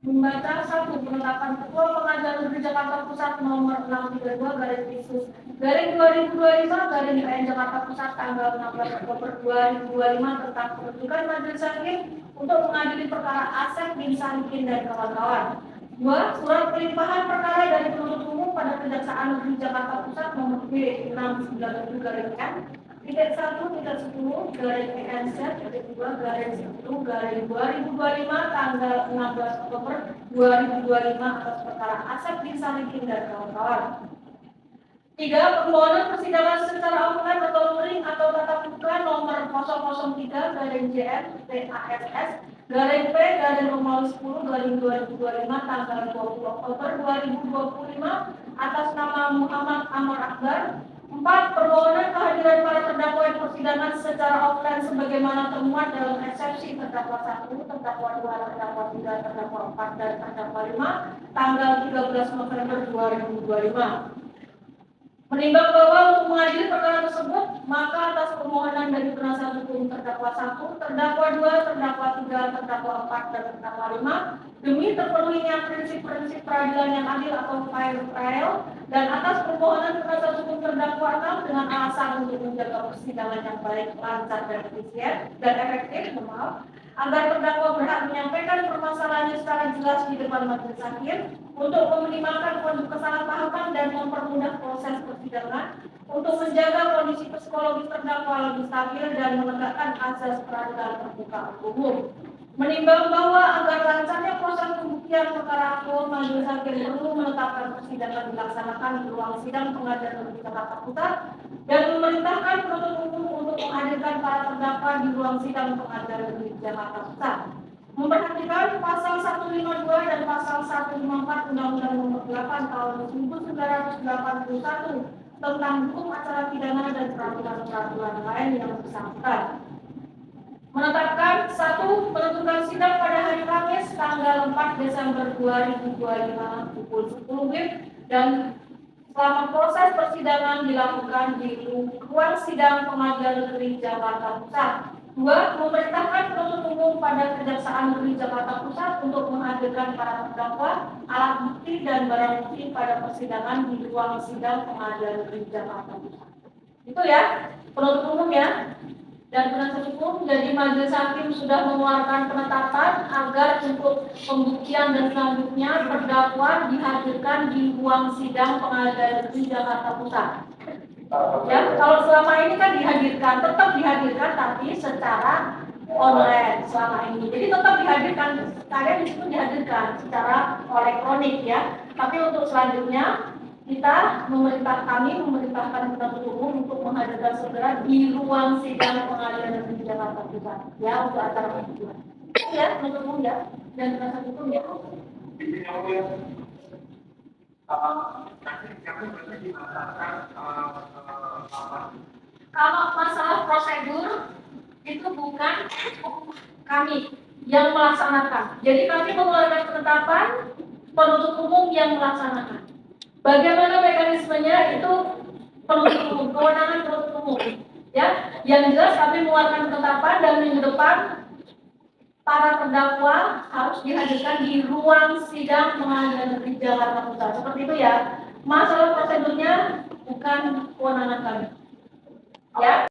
Membaca satu penetapan Ketua Pengadilan Negeri Jakarta Pusat nomor 632 garing 2025 garing PN Jakarta Pusat tanggal 16 Oktober 2025 tentang pembentukan majelis hakim untuk mengadili perkara Asep bin Sadikin dan kawan-kawan. 2. Surat pelimpahan perkara dari penuntut umum pada Kejaksaan Negeri Jakarta Pusat nomor B697 garing M titik 1.10 garing ENZ titik 2 garing 10 garing 2025 tanggal 16 Oktober 2025 atas perkara Asep bin Sadikin dan kawan-kawan. 3. Permohonan persidangan secara offline atau luring atau tatap muka nomor 003 garing JM TASS garing P garing Romawi 10 garing 2025 tanggal 20 Oktober 2025 atas nama Muhammad Amar Akbar. 4. Permohonan kehadiran para terdakwa di persidangan secara offline sebagaimana termuat dalam eksepsi terdakwa 1, terdakwa 2, terdakwa 3, terdakwa 4, dan terdakwa 5 tanggal 13 November 2025. Menimbang bahwa untuk mengadili perkara tersebut, maka atas permohonan dari penasihat hukum terdakwa 1, terdakwa 2, terdakwa 3, terdakwa 4, dan terdakwa 5, demi terpenuhinya prinsip-prinsip peradilan yang adil atau fair trial, dan atas permohonan penasihat hukum terdakwa 6 dengan alasan untuk menjaga persidangan yang baik, lancar, dan efisien, dan efektif, agar terdakwa berhak menyampaikan permasalahannya secara jelas di depan majelis hakim, untuk meminimalkan kesalahpahaman dan mempermudah proses persidangan, untuk menjaga kondisi psikologis terdakwa lebih stabil dan menegakkan azas peradilan terbuka umum. Menimbang bahwa agar lancarnya proses pembuktian perkara aku, majelis hakim perlu menetapkan persidangan dilaksanakan di ruang sidang Pengadilan Negeri Jakarta Pusat dan memerintahkan penuntut umum untuk menghadirkan para terdakwa di ruang sidang Pengadilan Negeri Jakarta Pusat. Memperhatikan pasal 152 dan pasal 154 Undang-Undang Nomor 8 Tahun 1981 tentang hukum acara pidana dan peraturan-peraturan lain yang bersangkutan. Menetapkan 1. Penentuan sidang pada hari Kamis tanggal 4 Desember 2025 pukul 10 WIB dan selama proses persidangan dilakukan di ruang sidang Pengadilan Negeri Jakarta Pusat. 2. Memerintahkan penuntut umum pada Kejaksaan Negeri Jakarta Pusat untuk menghadirkan para terdakwa, alat bukti dan barang bukti pada persidangan di ruang sidang Pengadilan Negeri Jakarta Pusat. Itu ya, penuntut umum ya. Dan penasihat hukum, jadi majelis hakim sudah mengeluarkan penetapan agar untuk pembuktian dan selanjutnya terdakwa dihadirkan di ruang sidang Pengadilan Negeri Jakarta Pusat. Ya, kalau selama ini kan dihadirkan, tetap dihadirkan tapi secara online selama ini. Jadi tetap dihadirkan, kalian di situ dihadirkan secara elektronik ya. Tapi untuk selanjutnya kita memerintahkan penuntut umum untuk menghadirkan segera di ruang sidang Pengadilan Negeri Jakarta Pusat ya untuk acara pembuktian. Ya, penuntut umum ya dan penasihat hukum ya. Kalau masalah prosedur itu bukan kami yang melaksanakan. Jadi kami mengeluarkan penetapan, penuntut umum yang melaksanakan. Bagaimana mekanismenya itu penuntut umum, kewenangan penuntut umum. Ya, yang jelas kami mengeluarkan penetapan dan minggu depan para terdakwa harus dihadirkan di ruang sidang Pengadilan Negeri Jakarta Pusat. Seperti itu ya. Masalah prosedurnya bukan kewenangan kami. Ya.